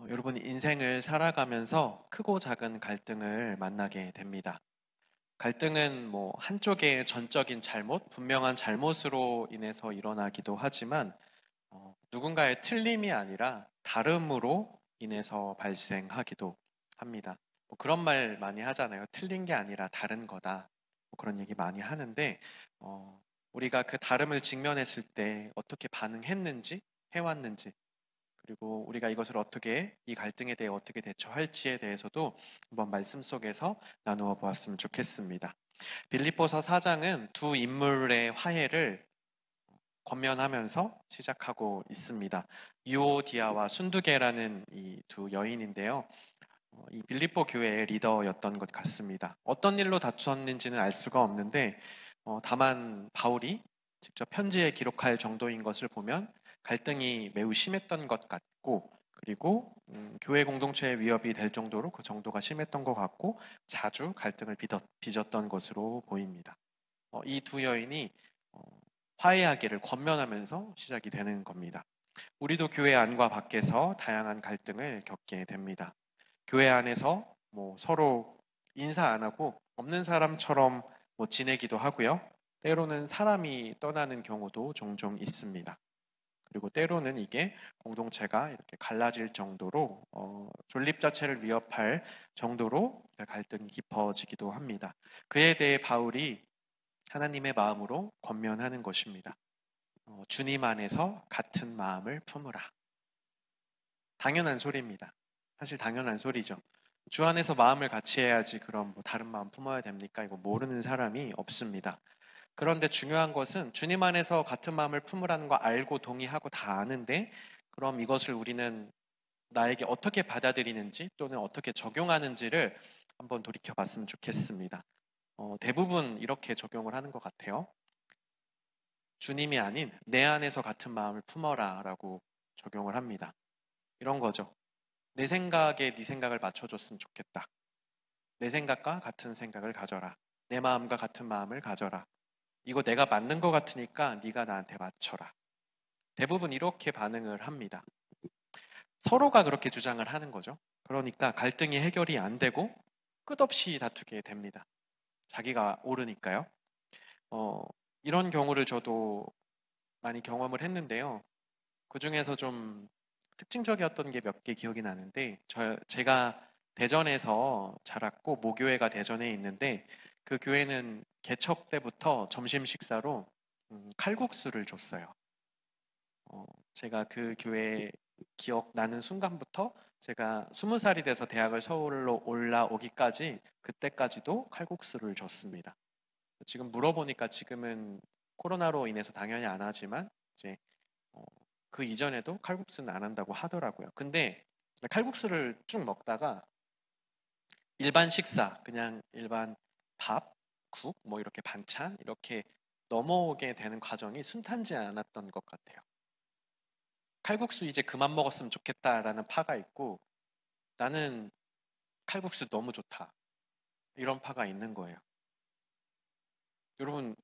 여러분 인생을 살아가면서 크고 작은 갈등을 만나게 됩니다. 갈등은 뭐 한쪽의 전적인 잘못, 분명한 잘못으로 인해서 일어나기도 하지만 누군가의 틀림이 아니라 다름으로 인해서 발생하기도 합니다. 뭐 그런 말 많이 하잖아요. 틀린 게 아니라 다른 거다. 뭐 그런 얘기 많이 하는데 우리가 그 다름을 직면했을 때 어떻게 반응했는지, 해왔는지, 그리고 우리가 이것을 어떻게 이 갈등에 대해 어떻게 대처할지에 대해서도 한번 말씀 속에서 나누어 보았으면 좋겠습니다. 빌립보서 4장은 두 인물의 화해를 권면하면서 시작하고 있습니다. 유오디아와 순두계라는 이 두 여인인데요. 이 빌립보 교회의 리더였던 것 같습니다. 어떤 일로 다투었는지는 알 수가 없는데 다만 바울이 직접 편지에 기록할 정도인 것을 보면 갈등이 매우 심했던 것 같고, 그리고 교회 공동체의 위협이 될 정도로 그 정도가 심했던 것 같고 자주 갈등을 빚었던 것으로 보입니다. 이 두 여인이 어, 화해하기를 권면하면서 시작이 되는 겁니다. 우리도 교회 안과 밖에서 다양한 갈등을 겪게 됩니다. 교회 안에서 뭐 서로 인사 안 하고 없는 사람처럼 뭐 지내기도 하고요. 때로는 사람이 떠나는 경우도 종종 있습니다. 그리고 때로는 이게 공동체가 이렇게 갈라질 정도로 존립 자체를 위협할 정도로 갈등이 깊어지기도 합니다. 그에 대해 바울이 하나님의 마음으로 권면하는 것입니다. 주님 안에서 같은 마음을 품으라. 당연한 소리입니다. 사실 당연한 소리죠. 주 안에서 마음을 같이 해야지 그럼 뭐 다른 마음 품어야 됩니까? 이거 모르는 사람이 없습니다. 그런데 중요한 것은 주님 안에서 같은 마음을 품으라는 거 알고 동의하고 다 아는데, 그럼 이것을 우리는 나에게 어떻게 받아들이는지 또는 어떻게 적용하는지를 한번 돌이켜 봤으면 좋겠습니다. 대부분 이렇게 적용을 하는 것 같아요. 주님이 아닌 내 안에서 같은 마음을 품어라 라고 적용을 합니다. 이런 거죠. 내 생각에 네 생각을 맞춰줬으면 좋겠다. 내 생각과 같은 생각을 가져라. 내 마음과 같은 마음을 가져라. 이거 내가 맞는 것 같으니까 네가 나한테 맞춰라. 대부분 이렇게 반응을 합니다. 서로가 그렇게 주장을 하는 거죠. 그러니까 갈등이 해결이 안 되고 끝없이 다투게 됩니다. 자기가 옳으니까요. 어, 이런 경우를 저도 많이 경험을 했는데요. 그 중에서 좀 특징적이었던 게 몇 개 기억이 나는데, 제가 대전에서 자랐고 모교회가 대전에 있는데, 그 교회는 개척 때부터 점심 식사로 칼국수를 줬어요. 제가 그 교회 기억나는 순간부터 제가 20살이 돼서 대학을 서울로 올라오기까지 그때까지도 칼국수를 줬습니다. 지금 물어보니까 지금은 코로나로 인해서 당연히 안 하지만 이제 어, 그 이전에도 칼국수는 안 한다고 하더라고요. 근데 칼국수를 쭉 먹다가 일반 식사, 그냥 일반 밥, 국, 뭐 이렇게 반찬 이렇게 넘어오게 되는 과정이 순탄지 않았던 것 같아요. 칼국수 이제 그만 먹었으면 좋겠다라는 파가 있고, 나는 칼국수 너무 좋다, 이런 파가 있는 거예요. 여러분,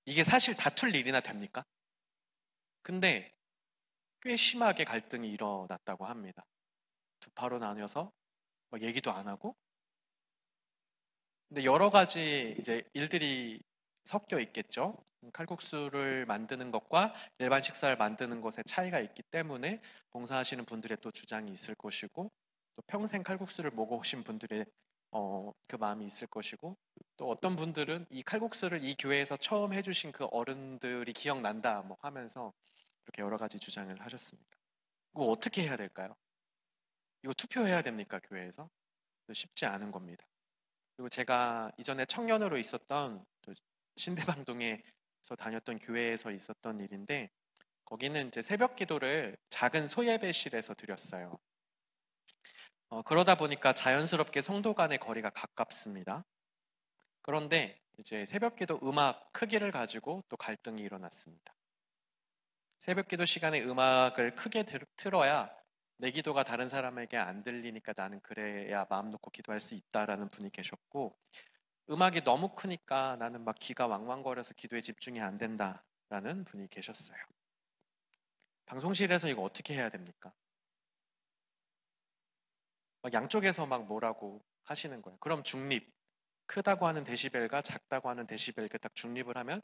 이게 사실 다툴 일이나 됩니까? 근데 꽤 심하게 갈등이 일어났다고 합니다. 두 파로 나뉘어서 뭐 얘기도 안 하고, 근데 여러 가지 이제 일들이 섞여 있겠죠. 칼국수를 만드는 것과 일반 식사를 만드는 것에 차이가 있기 때문에 봉사하시는 분들의 또 주장이 있을 것이고, 또 평생 칼국수를 먹어오신 분들의 그 마음이 있을 것이고, 또 어떤 분들은 이 칼국수를 이 교회에서 처음 해주신 그 어른들이 기억난다 뭐 하면서 이렇게 여러 가지 주장을 하셨습니다. 이거 어떻게 해야 될까요? 이거 투표해야 됩니까, 교회에서? 쉽지 않은 겁니다. 그리고 제가 이전에 청년으로 있었던 또 신대방동에서 다녔던 교회에서 있었던 일인데, 거기는 이제 새벽 기도를 작은 소예배실에서 드렸어요. 그러다 보니까 자연스럽게 성도 간의 거리가 가깝습니다. 그런데 이제 새벽 기도 음악 크기를 가지고 또 갈등이 일어났습니다. 새벽 기도 시간에 음악을 크게 틀어야 내 기도가 다른 사람에게 안 들리니까 나는 그래야 마음 놓고 기도할 수 있다라는 분이 계셨고, 음악이 너무 크니까 나는 막 귀가 왕왕거려서 기도에 집중이 안 된다라는 분이 계셨어요. 방송실에서 이거 어떻게 해야 됩니까? 막 양쪽에서 막 뭐라고 하시는 거예요. 그럼 중립, 크다고 하는 데시벨과 작다고 하는 데시벨 이렇게 딱 중립을 하면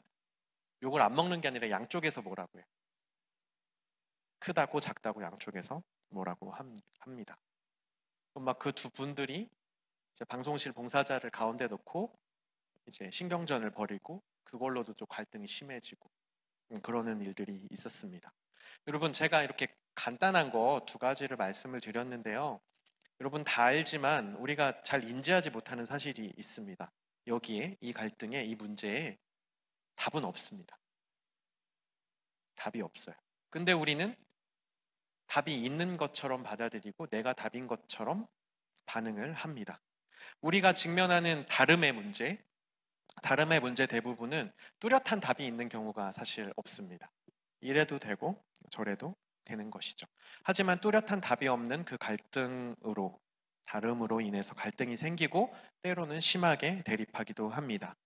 욕을 안 먹는 게 아니라 양쪽에서 뭐라고 해요. 크다고 작다고 양쪽에서 뭐라고 합니다. 그럼 막 그 두 분들이 이제 방송실 봉사자를 가운데 놓고 이제 신경전을 벌이고 그걸로도 좀 갈등이 심해지고 그러는 일들이 있었습니다. 여러분, 제가 이렇게 간단한 거 두 가지를 말씀을 드렸는데요. 여러분 다 알지만 우리가 잘 인지하지 못하는 사실이 있습니다. 여기에 이 갈등에 이 문제에 답은 없습니다. 답이 없어요. 근데 우리는 답이 있는 것처럼 받아들이고 내가 답인 것처럼 반응을 합니다. 우리가 직면하는 다름의 문제 대부분은 뚜렷한 답이 있는 경우가 사실 없습니다. 이래도 되고 저래도 되는 것이죠. 하지만 뚜렷한 답이 없는 그 갈등으로, 다름으로 인해서 갈등이 생기고 때로는 심하게 대립하기도 합니다.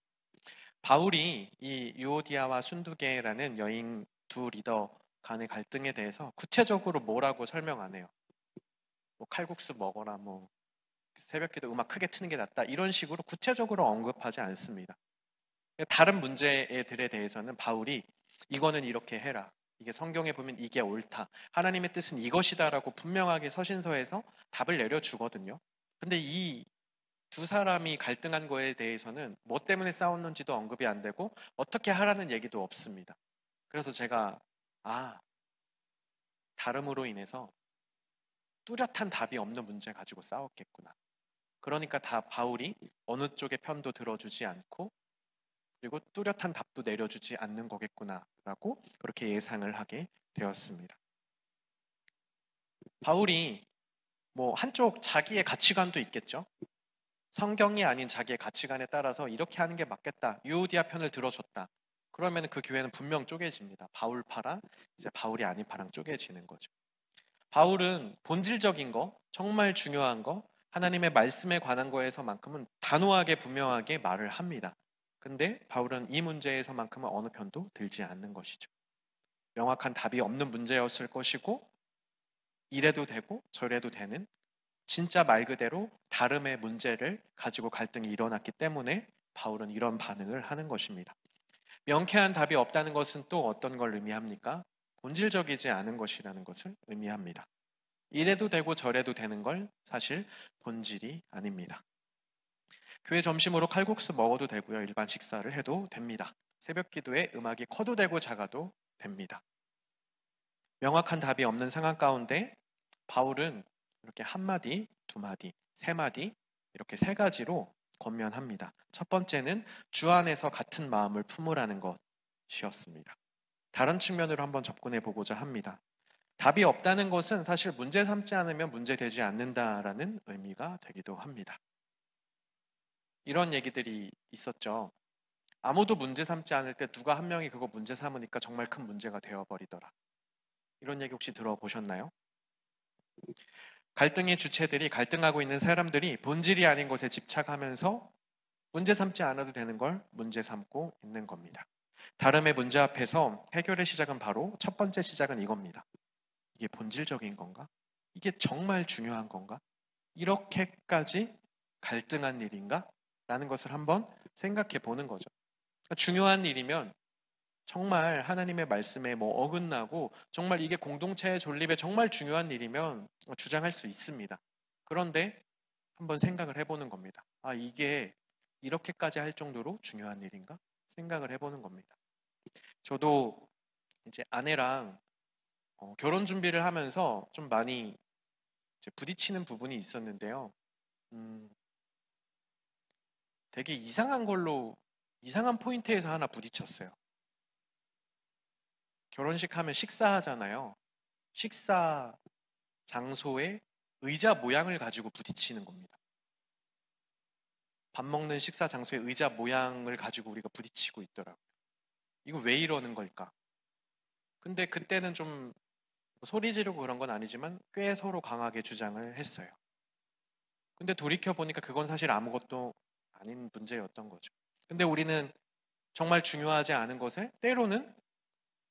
바울이 이 유오디아와 순두계라는 여인 두 리더 간의 갈등에 대해서 구체적으로 뭐라고 설명 안 해요. 뭐 칼국수 먹어라, 뭐 새벽기도 음악 크게 트는 게 낫다, 이런 식으로 구체적으로 언급하지 않습니다. 다른 문제들에 대해서는 바울이 이거는 이렇게 해라, 이게 성경에 보면 이게 옳다, 하나님의 뜻은 이것이다라고 분명하게 서신서에서 답을 내려주거든요. 근데 이 두 사람이 갈등한 거에 대해서는 뭐 때문에 싸웠는지도 언급이 안 되고 어떻게 하라는 얘기도 없습니다. 그래서 제가 다름으로 인해서 뚜렷한 답이 없는 문제 가지고 싸웠겠구나. 그러니까 다 바울이 어느 쪽의 편도 들어주지 않고 그리고 뚜렷한 답도 내려주지 않는 거겠구나라고 그렇게 예상을 하게 되었습니다. 바울이 뭐 한쪽 자기의 가치관도 있겠죠. 성경이 아닌 자기의 가치관에 따라서 이렇게 하는 게 맞겠다, 유오디아 편을 들어줬다. 그러면 그 교회는 분명 쪼개집니다. 바울파랑 이제 바울이 아닌 파랑 쪼개지는 거죠. 바울은 본질적인 거, 정말 중요한 거, 하나님의 말씀에 관한 거에서만큼은 단호하게 분명하게 말을 합니다. 근데 바울은 이 문제에서만큼은 어느 편도 들지 않는 것이죠. 명확한 답이 없는 문제였을 것이고 이래도 되고 저래도 되는 진짜 말 그대로 다름의 문제를 가지고 갈등이 일어났기 때문에 바울은 이런 반응을 하는 것입니다. 명쾌한 답이 없다는 것은 또 어떤 걸 의미합니까? 본질적이지 않은 것이라는 것을 의미합니다. 이래도 되고 저래도 되는 걸 사실 본질이 아닙니다. 교회 점심으로 칼국수 먹어도 되고요. 일반 식사를 해도 됩니다. 새벽 기도에 음악이 커도 되고 작아도 됩니다. 명확한 답이 없는 상황 가운데 바울은 이렇게 한 마디, 두 마디, 세 마디 이렇게 세 가지로 권면합니다. 첫 번째는 주 안에서 같은 마음을 품으라는 것이었습니다. 다른 측면으로 한번 접근해 보고자 합니다. 답이 없다는 것은 사실 문제 삼지 않으면 문제되지 않는다라는 의미가 되기도 합니다. 이런 얘기들이 있었죠. 아무도 문제 삼지 않을 때 누가 한 명이 그거 문제 삼으니까 정말 큰 문제가 되어버리더라. 이런 얘기 혹시 들어보셨나요? 갈등의 주체들이, 갈등하고 있는 사람들이 본질이 아닌 것에 집착하면서 문제 삼지 않아도 되는 걸 문제 삼고 있는 겁니다. 다름의 문제 앞에서 해결의 시작은 바로 첫 번째 시작은 이겁니다. 이게 본질적인 건가? 이게 정말 중요한 건가? 이렇게까지 갈등한 일인가? 라는 것을 한번 생각해 보는 거죠. 중요한 일이면 정말 하나님의 말씀에 뭐 어긋나고 정말 이게 공동체의 존립에 정말 중요한 일이면 주장할 수 있습니다. 그런데 한번 생각을 해보는 겁니다. 이게 이렇게까지 할 정도로 중요한 일인가? 생각을 해보는 겁니다. 저도 이제 아내랑 결혼 준비를 하면서 좀 많이 이제 부딪히는 부분이 있었는데요. 되게 이상한 포인트에서 하나 부딪혔어요. 결혼식 하면 식사하잖아요. 식사 장소의 의자 모양을 가지고 부딪히는 겁니다. 밥 먹는 식사 장소의 의자 모양을 가지고 우리가 부딪히고 있더라고요. 이거 왜 이러는 걸까? 근데 그때는 좀 소리 지르고 그런 건 아니지만 꽤 서로 강하게 주장을 했어요. 근데 돌이켜 보니까 그건 사실 아무것도 아닌 문제였던 거죠. 근데 우리는 정말 중요하지 않은 것에 때로는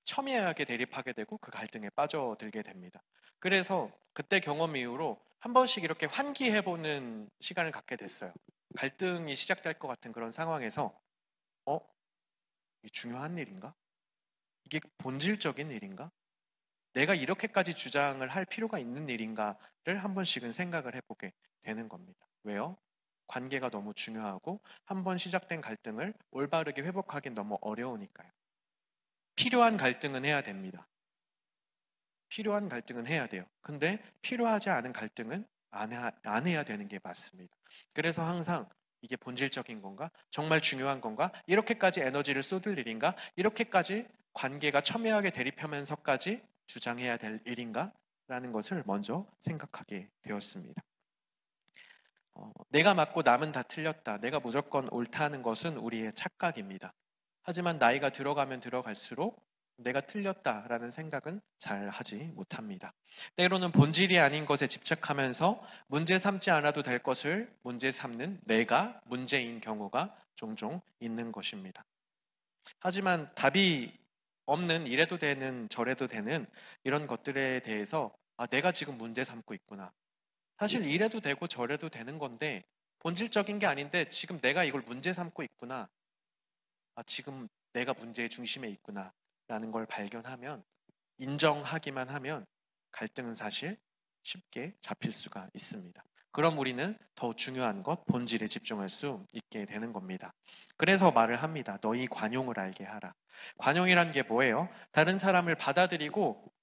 첨예하게 대립하게 되고 그 갈등에 빠져들게 됩니다. 그래서 그때 경험 이후로 한 번씩 이렇게 환기해보는 시간을 갖게 됐어요. 갈등이 시작될 것 같은 그런 상황에서 어? 이게 중요한 일인가? 이게 본질적인 일인가? 내가 이렇게까지 주장을 할 필요가 있는 일인가를 한 번씩은 생각을 해보게 되는 겁니다. 왜요? 관계가 너무 중요하고 한 번 시작된 갈등을 올바르게 회복하기는 너무 어려우니까요. 필요한 갈등은 해야 됩니다. 필요한 갈등은 해야 돼요. 근데 필요하지 않은 갈등은 안 해야 되는 게 맞습니다. 그래서 항상 이게 본질적인 건가? 정말 중요한 건가? 이렇게까지 에너지를 쏟을 일인가? 이렇게까지 관계가 첨예하게 대립하면서까지 주장해야 될 일인가? 라는 것을 먼저 생각하게 되었습니다. 내가 맞고 남은 다 틀렸다. 내가 무조건 옳다는 것은 우리의 착각입니다. 하지만 나이가 들어가면 들어갈수록 내가 틀렸다라는 생각은 잘 하지 못합니다. 때로는 본질이 아닌 것에 집착하면서 문제 삼지 않아도 될 것을 문제 삼는 내가 문제인 경우가 종종 있는 것입니다. 하지만 답이 없는 이래도 되는 저래도 되는 이런 것들에 대해서 내가 지금 문제 삼고 있구나. 사실 이래도 되고 저래도 되는 건데 본질적인 게 아닌데 지금 내가 이걸 문제 삼고 있구나. 지금 내가 문제의 중심에 있구나. 라는 걸 발견하면 인정하기만 하면 갈등은 사실 쉽게 잡힐 수가 있습니다. 그럼 우리는 더 중요한 것, 본질에 집중할 수 있게 되는 겁니다. 그래서 말을 합니다. 너희 관용을 알게 하라. 관용이란 게 뭐예요? 다른 사람을 받아들이고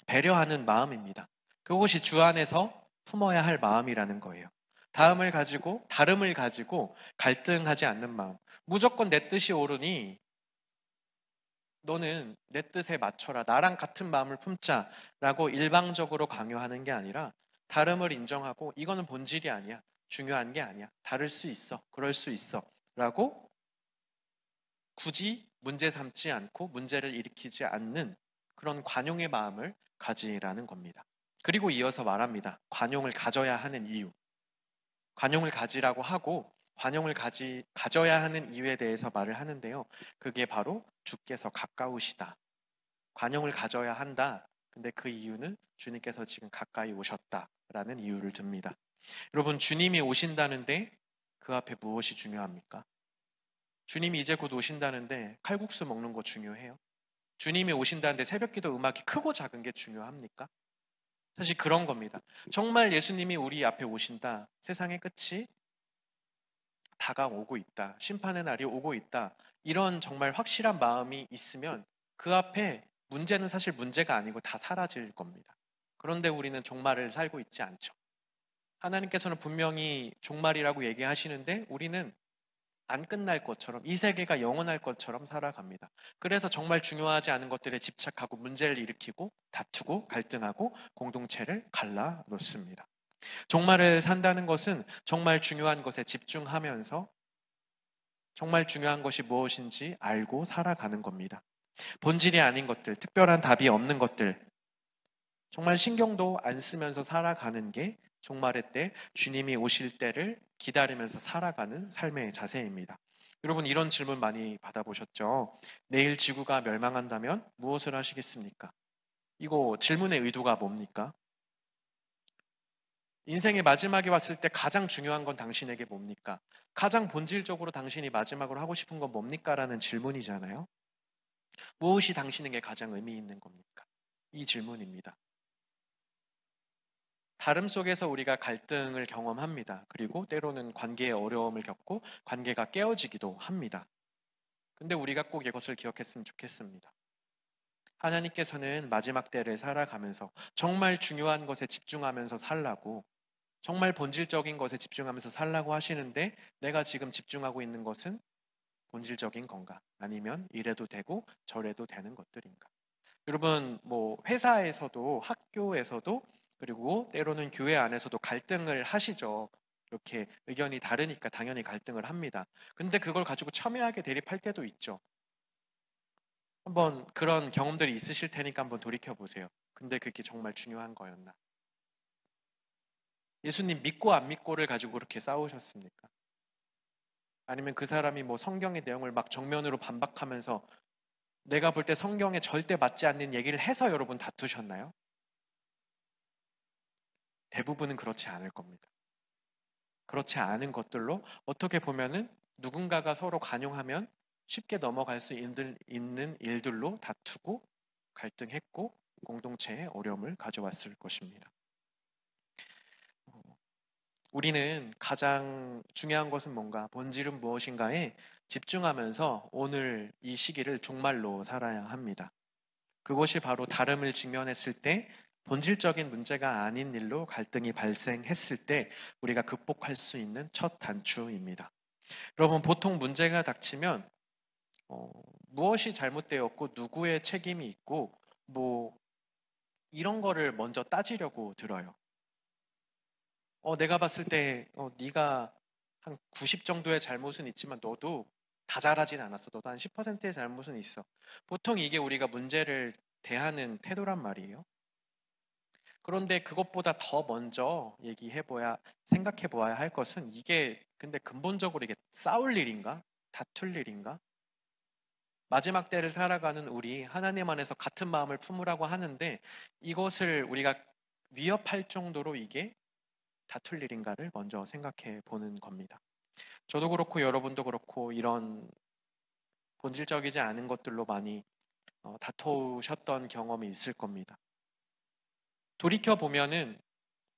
배려하는 마음입니다. 그것이 주 안에서 품어야 할 마음이라는 거예요. 다름을 가지고 갈등하지 않는 마음. 무조건 내 뜻이 옳으니 너는 내 뜻에 맞춰라. 나랑 같은 마음을 품자라고 일방적으로 강요하는 게 아니라 다름을 인정하고 이거는 본질이 아니야. 중요한 게 아니야. 다를 수 있어. 그럴 수 있어. 라고 굳이 문제 삼지 않고 문제를 일으키지 않는 그런 관용의 마음을 가지라는 겁니다. 그리고 이어서 말합니다. 관용을 가져야 하는 이유. 관용을 가지라고 하고 가져야 하는 이유에 대해서 말을 하는데요. 그게 바로 주께서 가까우시다. 관용을 가져야 한다. 근데 그 이유는 주님께서 지금 가까이 오셨다라는 이유를 듭니다. 여러분, 주님이 오신다는데 그 앞에 무엇이 중요합니까? 주님이 이제 곧 오신다는데 칼국수 먹는 거 중요해요? 주님이 오신다는데 새벽기도 음악이 크고 작은 게 중요합니까? 사실 그런 겁니다. 정말 예수님이 우리 앞에 오신다. 세상의 끝이 다가오고 있다. 심판의 날이 오고 있다. 이런 정말 확실한 마음이 있으면 그 앞에 문제는 사실 문제가 아니고 다 사라질 겁니다. 그런데 우리는 종말을 살고 있지 않죠. 하나님께서는 분명히 종말이라고 얘기하시는데 우리는 안 끝날 것처럼 이 세계가 영원할 것처럼 살아갑니다. 그래서 정말 중요하지 않은 것들에 집착하고 문제를 일으키고 다투고 갈등하고 공동체를 갈라놓습니다. 종말을 산다는 것은 정말 중요한 것에 집중하면서 정말 중요한 것이 무엇인지 알고 살아가는 겁니다. 본질이 아닌 것들, 특별한 답이 없는 것들, 정말 신경도 안 쓰면서 살아가는 게 종말의 때 주님이 오실 때를 기다리면서 살아가는 삶의 자세입니다. 여러분, 이런 질문 많이 받아보셨죠? 내일 지구가 멸망한다면 무엇을 하시겠습니까? 이거 질문의 의도가 뭡니까? 인생의 마지막에 왔을 때 가장 중요한 건 당신에게 뭡니까? 가장 본질적으로 당신이 마지막으로 하고 싶은 건 뭡니까? 라는 질문이잖아요. 무엇이 당신에게 가장 의미 있는 겁니까? 이 질문입니다. 다름 속에서 우리가 갈등을 경험합니다. 그리고 때로는 관계의 어려움을 겪고 관계가 깨어지기도 합니다. 근데 우리가 꼭 이것을 기억했으면 좋겠습니다. 하나님께서는 마지막 때를 살아가면서 정말 중요한 것에 집중하면서 살라고, 정말 본질적인 것에 집중하면서 살라고 하시는데 내가 지금 집중하고 있는 것은 본질적인 건가? 아니면 이래도 되고 저래도 되는 것들인가? 여러분, 회사에서도 학교에서도 그리고 때로는 교회 안에서도 갈등을 하시죠. 이렇게 의견이 다르니까 당연히 갈등을 합니다. 근데 그걸 가지고 첨예하게 대립할 때도 있죠. 한번 그런 경험들이 있으실 테니까 한번 돌이켜 보세요. 근데 그게 정말 중요한 거였나? 예수님 믿고 안 믿고를 가지고 그렇게 싸우셨습니까? 아니면 그 사람이 성경의 내용을 막 정면으로 반박하면서 내가 볼 때 성경에 절대 맞지 않는 얘기를 해서 여러분 다투셨나요? 대부분은 그렇지 않을 겁니다. 그렇지 않은 것들로 어떻게 보면은 누군가가 서로 관용하면 쉽게 넘어갈 수 있는 일들로 다투고 갈등했고 공동체에 어려움을 가져왔을 것입니다. 우리는 가장 중요한 것은 뭔가, 본질은 무엇인가에 집중하면서 오늘 이 시기를 종말로 살아야 합니다. 그것이 바로 다름을 직면했을 때, 본질적인 문제가 아닌 일로 갈등이 발생했을 때 우리가 극복할 수 있는 첫 단추입니다. 여러분, 보통 문제가 닥치면 무엇이 잘못되었고 누구의 책임이 있고 뭐 이런 거를 먼저 따지려고 들어요. 내가 봤을 때 네가 한 90 정도의 잘못은 있지만 너도 다 잘하진 않았어. 너도 한 10%의 잘못은 있어. 보통 이게 우리가 문제를 대하는 태도란 말이에요. 그런데 그것보다 더 먼저 생각해 보아야 할 것은, 이게 근데 근본적으로 이게 싸울 일인가? 다툴 일인가? 마지막 때를 살아가는 우리, 하나님 안에서 같은 마음을 품으라고 하는데 이것을 우리가 위협할 정도로 이게 다툴 일인가를 먼저 생각해 보는 겁니다. 저도 그렇고 여러분도 그렇고 이런 본질적이지 않은 것들로 많이 다투셨던 경험이 있을 겁니다. 돌이켜 보면은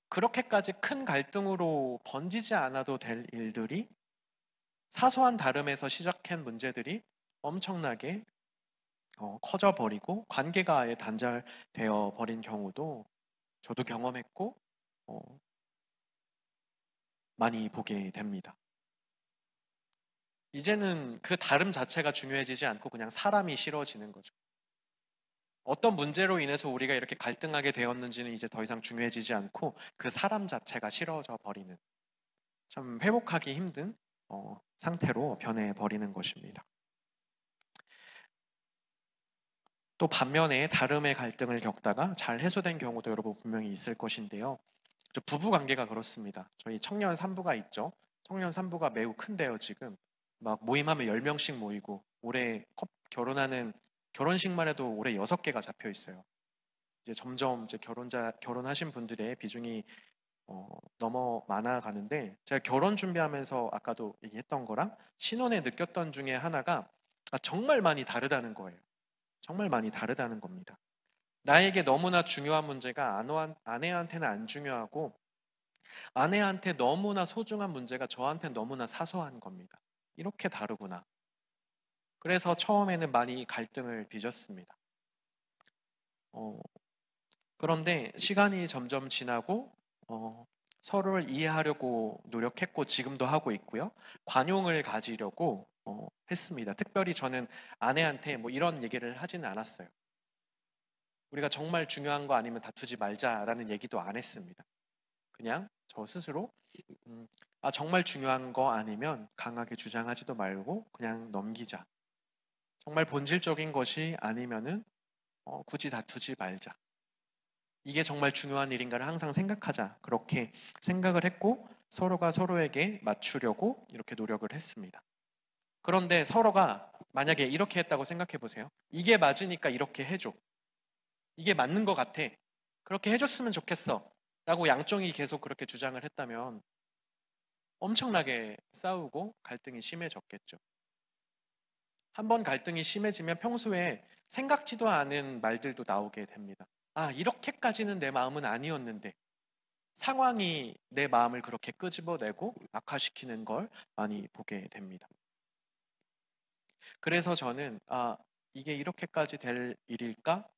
그렇게까지 큰 갈등으로 번지지 않아도 될 일들이, 사소한 다름에서 시작한 문제들이 엄청나게 커져버리고 관계가 아예 단절되어 버린 경우도 저도 경험했고 어, 많이 보게 됩니다. 이제는 그 다름 자체가 중요해지지 않고 그냥 사람이 싫어지는 거죠. 어떤 문제로 인해서 우리가 이렇게 갈등하게 되었는지는 이제 더 이상 중요해지지 않고 그 사람 자체가 싫어져 버리는, 참 회복하기 힘든 상태로 변해버리는 것입니다. 또 반면에 다름의 갈등을 겪다가 잘 해소된 경우도 여러분 분명히 있을 것인데요. 부부 관계가 그렇습니다. 저희 청년 산부가 있죠. 청년 산부가 매우 큰데요, 지금. 막 모임하면 10명씩 모이고, 올해 결혼하는 결혼식만 해도 올해 6개가 잡혀 있어요. 이제 점점 이제 결혼하신 분들의 비중이 넘어 많아 가는데, 제가 결혼 준비하면서 아까도 얘기했던 거랑 신혼에 느꼈던 중에 하나가 정말 많이 다르다는 거예요. 정말 많이 다르다는 겁니다. 나에게 너무나 중요한 문제가 아내한테는 안 중요하고, 아내한테 너무나 소중한 문제가 저한테 너무나 사소한 겁니다. 이렇게 다르구나. 그래서 처음에는 많이 갈등을 빚었습니다. 그런데 시간이 점점 지나고 서로를 이해하려고 노력했고 지금도 하고 있고요. 관용을 가지려고 했습니다. 특별히 저는 아내한테 뭐 이런 얘기를 하지는 않았어요. 우리가 정말 중요한 거 아니면 다투지 말자라는 얘기도 안 했습니다. 그냥 저 스스로 정말 중요한 거 아니면 강하게 주장하지도 말고 그냥 넘기자. 정말 본질적인 것이 아니면은 굳이 다투지 말자. 이게 정말 중요한 일인가를 항상 생각하자. 그렇게 생각을 했고 서로가 서로에게 맞추려고 이렇게 노력을 했습니다. 그런데 서로가 만약에 이렇게 했다고 생각해 보세요. 이게 맞으니까 이렇게 해줘. 이게 맞는 것 같아. 그렇게 해줬으면 좋겠어. 라고 양쪽이 계속 그렇게 주장을 했다면 엄청나게 싸우고 갈등이 심해졌겠죠. 한번 갈등이 심해지면 평소에 생각지도 않은 말들도 나오게 됩니다. 이렇게까지는 내 마음은 아니었는데, 상황이 내 마음을 그렇게 끄집어내고 악화시키는 걸 많이 보게 됩니다. 그래서 저는 이게 이렇게까지 될 일일까?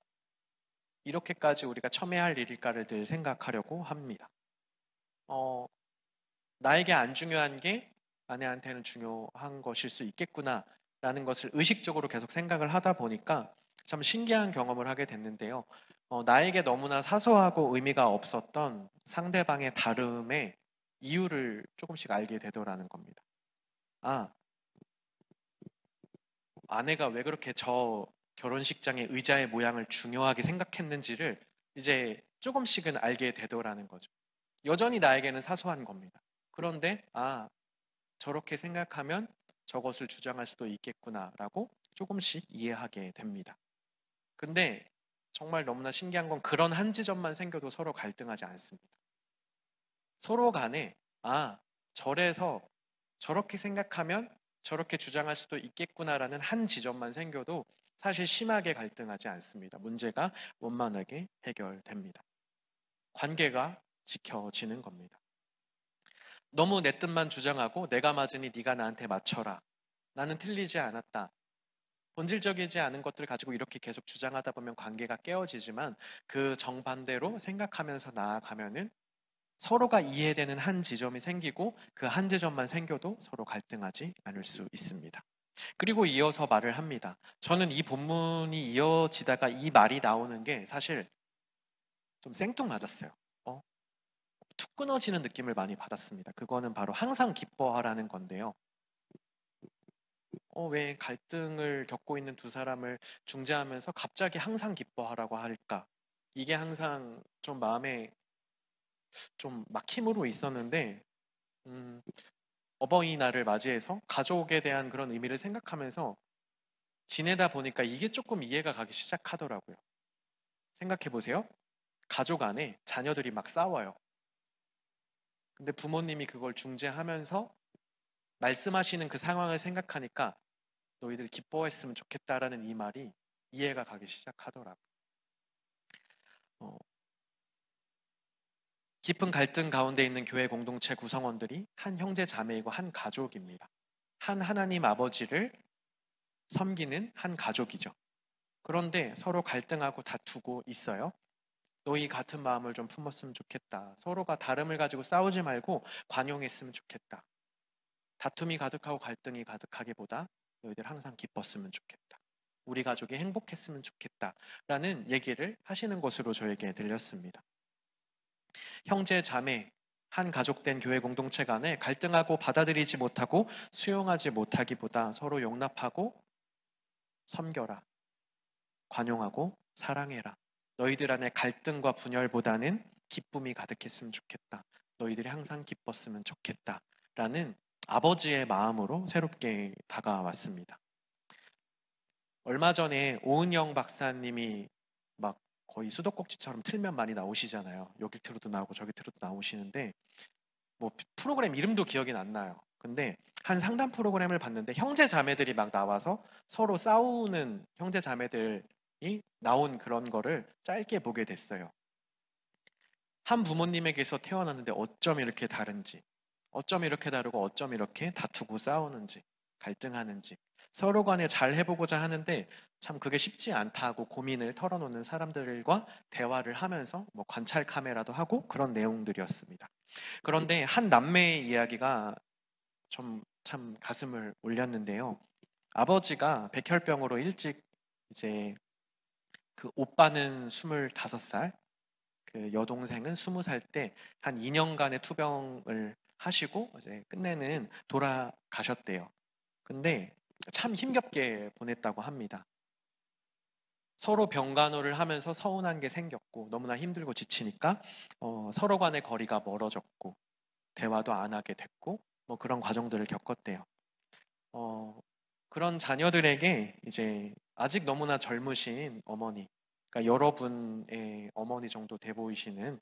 이렇게까지 우리가 첨예할 일일까를 늘 생각하려고 합니다. 나에게 안 중요한 게 아내한테는 중요한 것일 수 있겠구나 라는 것을 의식적으로 계속 생각을 하다 보니까 참 신기한 경험을 하게 됐는데요. 나에게 너무나 사소하고 의미가 없었던 상대방의 다름의 이유를 조금씩 알게 되더라는 겁니다. 아내가 왜 그렇게 저 결혼식장의 의자의 모양을 중요하게 생각했는지를 이제 조금씩은 알게 되더라는 거죠. 여전히 나에게는 사소한 겁니다. 그런데 저렇게 생각하면 저것을 주장할 수도 있겠구나라고 조금씩 이해하게 됩니다. 근데 정말 너무나 신기한 건 그런 한 지점만 생겨도 서로 갈등하지 않습니다. 서로 간에 저래서 저렇게 생각하면 저렇게 주장할 수도 있겠구나라는 한 지점만 생겨도 사실 심하게 갈등하지 않습니다. 문제가 원만하게 해결됩니다. 관계가 지켜지는 겁니다. 너무 내 뜻만 주장하고 내가 맞으니 네가 나한테 맞춰라. 나는 틀리지 않았다. 본질적이지 않은 것들을 가지고 이렇게 계속 주장하다 보면 관계가 깨어지지만 그 정반대로 생각하면서 나아가면은 서로가 이해되는 한 지점이 생기고 그 한 지점만 생겨도 서로 갈등하지 않을 수 있습니다. 그리고 이어서 말을 합니다. 저는 이 본문이 이어지다가 이 말이 나오는 게 사실 좀 생뚱맞았어요. 툭 끊어지는 느낌을 많이 받았습니다. 그거는 바로 항상 기뻐하라는 건데요. 왜 갈등을 겪고 있는 두 사람을 중재하면서 갑자기 항상 기뻐하라고 할까? 이게 항상 좀 마음에 좀 막힘으로 있었는데, 어버이날을 맞이해서 가족에 대한 그런 의미를 생각하면서 지내다 보니까 이게 조금 이해가 가기 시작하더라고요. 생각해 보세요. 가족 안에 자녀들이 막 싸워요. 근데 부모님이 그걸 중재하면서 말씀하시는 그 상황을 생각하니까 너희들 기뻐했으면 좋겠다라는 이 말이 이해가 가기 시작하더라고요. 어, 깊은 갈등 가운데 있는 교회 공동체 구성원들이 한 형제 자매이고 한 가족입니다. 한 하나님 아버지를 섬기는 한 가족이죠. 그런데 서로 갈등하고 다투고 있어요. 너희 같은 마음을 좀 품었으면 좋겠다. 서로가 다름을 가지고 싸우지 말고 관용했으면 좋겠다. 다툼이 가득하고 갈등이 가득하기보다 너희들 항상 기뻤으면 좋겠다. 우리 가족이 행복했으면 좋겠다. 라는 얘기를 하시는 것으로 저에게 들렸습니다. 형제, 자매, 한 가족된 교회 공동체 간에 갈등하고 받아들이지 못하고 수용하지 못하기보다 서로 용납하고 섬겨라. 관용하고 사랑해라. 너희들 안에 갈등과 분열보다는 기쁨이 가득했으면 좋겠다. 너희들이 항상 기뻤으면 좋겠다. 라는 아버지의 마음으로 새롭게 다가왔습니다. 얼마 전에 오은영 박사님이 막 거의 수도꼭지처럼 틀면 많이 나오시잖아요. 여기 틀어도 나오고 저기 틀어도 나오시는데 뭐 프로그램 이름도 기억이 안 나요. 근데 한 상담 프로그램을 봤는데 형제 자매들이 막 나와서 서로 싸우는 형제 자매들이 나온 그런 거를 짧게 보게 됐어요. 한 부모님에게서 태어났는데 어쩜 이렇게 다른지, 어쩜 이렇게 다르고 어쩜 이렇게 다투고 싸우는지, 갈등하는지, 서로 간에 잘 해보고자 하는데 참 그게 쉽지 않다고 고민을 털어놓는 사람들과 대화를 하면서 뭐 관찰 카메라도 하고 그런 내용들이었습니다. 그런데 한 남매의 이야기가 좀 참 가슴을 울렸는데요. 아버지가 백혈병으로 일찍 이제 그 오빠는 25살, 그 여동생은 20살 때 한 2년간의 투병을 하시고 이제 끝내는 돌아가셨대요. 근데 참 힘겹게 보냈다고 합니다. 서로 병간호를 하면서 서운한 게 생겼고 너무나 힘들고 지치니까 서로 간의 거리가 멀어졌고 대화도 안 하게 됐고 뭐 그런 과정들을 겪었대요. 어, 그런 자녀들에게 이제 아직 너무나 젊으신 어머니, 그러니까 여러분의 어머니 정도 돼 보이시는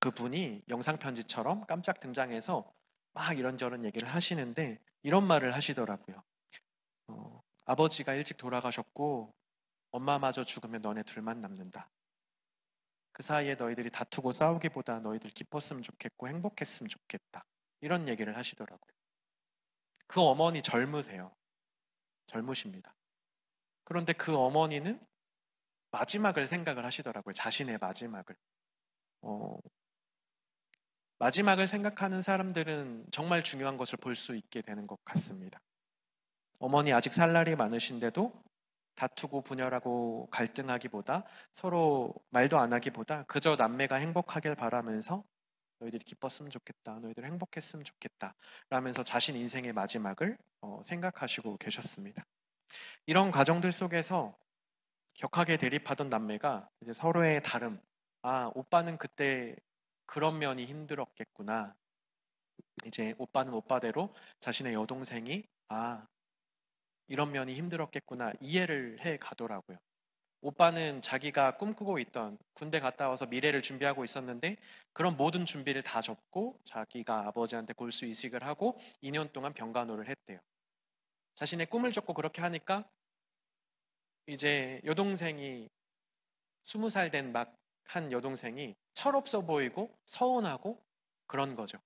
그분이 영상 편지처럼 깜짝 등장해서 막 이런저런 얘기를 하시는데 이런 말을 하시더라고요. 아버지가 일찍 돌아가셨고 엄마마저 죽으면 너네 둘만 남는다. 그 사이에 너희들이 다투고 싸우기보다 너희들 기뻤으면 좋겠고 행복했으면 좋겠다. 이런 얘기를 하시더라고요. 그 어머니 젊으세요. 젊으십니다. 그런데 그 어머니는 마지막을 생각을 하시더라고요. 자신의 마지막을. 어, 마지막을 생각하는 사람들은 정말 중요한 것을 볼 수 있게 되는 것 같습니다. 어머니 아직 살 날이 많으신데도 다투고 분열하고 갈등하기보다 서로 말도 안 하기보다 그저 남매가 행복하길 바라면서 너희들이 기뻤으면 좋겠다. 너희들 행복했으면 좋겠다. 라면서 자신 인생의 마지막을 생각하시고 계셨습니다. 이런 과정들 속에서 격하게 대립하던 남매가 이제 서로의 다름, 오빠는 그때 그런 면이 힘들었겠구나. 이제 오빠는 오빠대로 자신의 여동생이 이런 면이 힘들었겠구나 이해를 해 가더라고요. 오빠는 자기가 꿈꾸고 있던 군대 갔다 와서 미래를 준비하고 있었는데 그런 모든 준비를 다 접고 자기가 아버지한테 골수 이식을 하고 2년 동안 병간호를 했대요. 자신의 꿈을 접고 그렇게 하니까 이제 여동생이 20살 된 막 한 여동생이 철없어 보이고 서운하고 그런 거죠.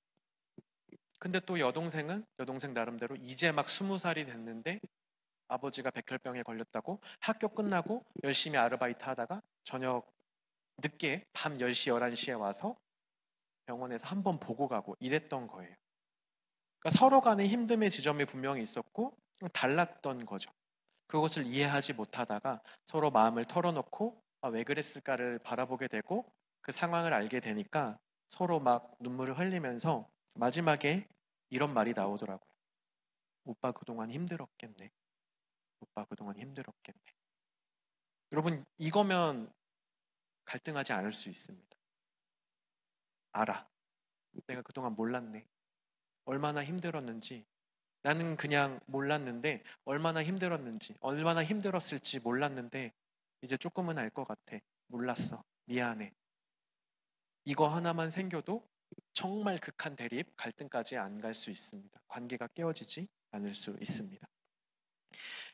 근데 또 여동생은 여동생 나름대로 이제 막 20살이 됐는데 아버지가 백혈병에 걸렸다고 학교 끝나고 열심히 아르바이트 하다가 저녁 늦게 밤 10시, 11시에 와서 병원에서 한번 보고 가고 이랬던 거예요. 그러니까 서로 간에 힘듦의 지점이 분명히 있었고 달랐던 거죠. 그것을 이해하지 못하다가 서로 마음을 털어놓고 왜 그랬을까를 바라보게 되고 그 상황을 알게 되니까 서로 막 눈물을 흘리면서 마지막에 이런 말이 나오더라고요. 오빠 그동안 힘들었겠네. 오빠 그동안 힘들었겠네. 여러분, 이거면 갈등하지 않을 수 있습니다. 알아. 내가 그동안 몰랐네. 얼마나 힘들었는지. 나는 그냥 몰랐는데 얼마나 힘들었는지, 얼마나 힘들었을지 몰랐는데 이제 조금은 알 것 같아. 몰랐어. 미안해. 이거 하나만 생겨도 정말 극한 대립, 갈등까지 안 갈 수 있습니다. 관계가 깨어지지 않을 수 있습니다.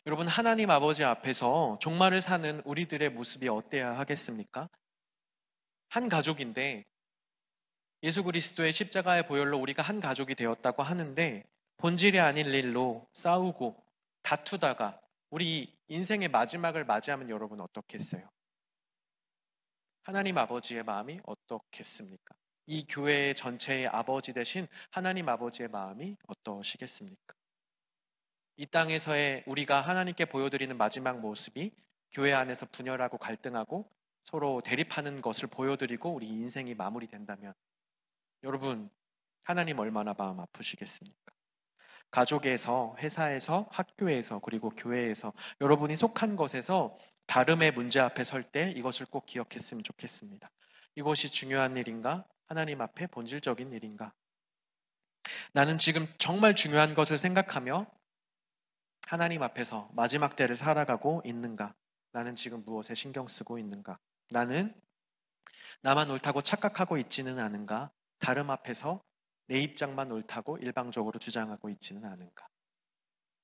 여러분, 하나님 아버지 앞에서 종말을 사는 우리들의 모습이 어때야 하겠습니까? 한 가족인데 예수 그리스도의 십자가의 보혈로 우리가 한 가족이 되었다고 하는데 본질이 아닌 일로 싸우고 다투다가 우리 인생의 마지막을 맞이하면 여러분 어떻겠어요? 하나님 아버지의 마음이 어떻겠습니까? 이 교회 전체의 아버지 되신 하나님 아버지의 마음이 어떠시겠습니까? 이 땅에서의 우리가 하나님께 보여드리는 마지막 모습이 교회 안에서 분열하고 갈등하고 서로 대립하는 것을 보여드리고 우리 인생이 마무리된다면 여러분, 하나님 얼마나 마음 아프시겠습니까? 가족에서, 회사에서, 학교에서, 그리고 교회에서 여러분이 속한 것에서 다름의 문제 앞에 설 때 이것을 꼭 기억했으면 좋겠습니다. 이것이 중요한 일인가? 하나님 앞에 본질적인 일인가? 나는 지금 정말 중요한 것을 생각하며 하나님 앞에서 마지막 때를 살아가고 있는가? 나는 지금 무엇에 신경 쓰고 있는가? 나는 나만 옳다고 착각하고 있지는 않은가? 다름 앞에서 내 입장만 옳다고 일방적으로 주장하고 있지는 않은가?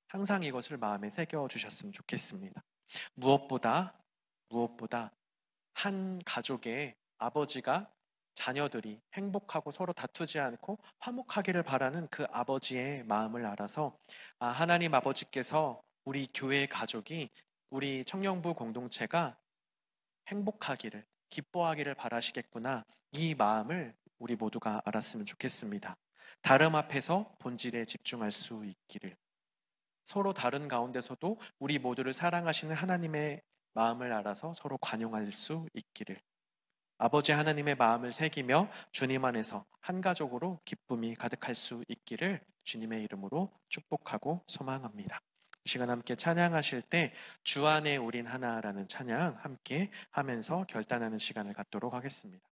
항상 이것을 마음에 새겨주셨으면 좋겠습니다. 무엇보다 한 가족의 아버지가 자녀들이 행복하고 서로 다투지 않고 화목하기를 바라는 그 아버지의 마음을 알아서 하나님 아버지께서 우리 교회 가족이 우리 청년부 공동체가 행복하기를 기뻐하기를 바라시겠구나 이 마음을 우리 모두가 알았으면 좋겠습니다. 다름 앞에서 본질에 집중할 수 있기를 서로 다른 가운데서도 우리 모두를 사랑하시는 하나님의 마음을 알아서 서로 관용할 수 있기를 아버지 하나님의 마음을 새기며 주님 안에서 한 가족으로 기쁨이 가득할 수 있기를 주님의 이름으로 축복하고 소망합니다. 이 시간 함께 찬양하실 때 주 안에 우린 하나라는 찬양 함께 하면서 결단하는 시간을 갖도록 하겠습니다.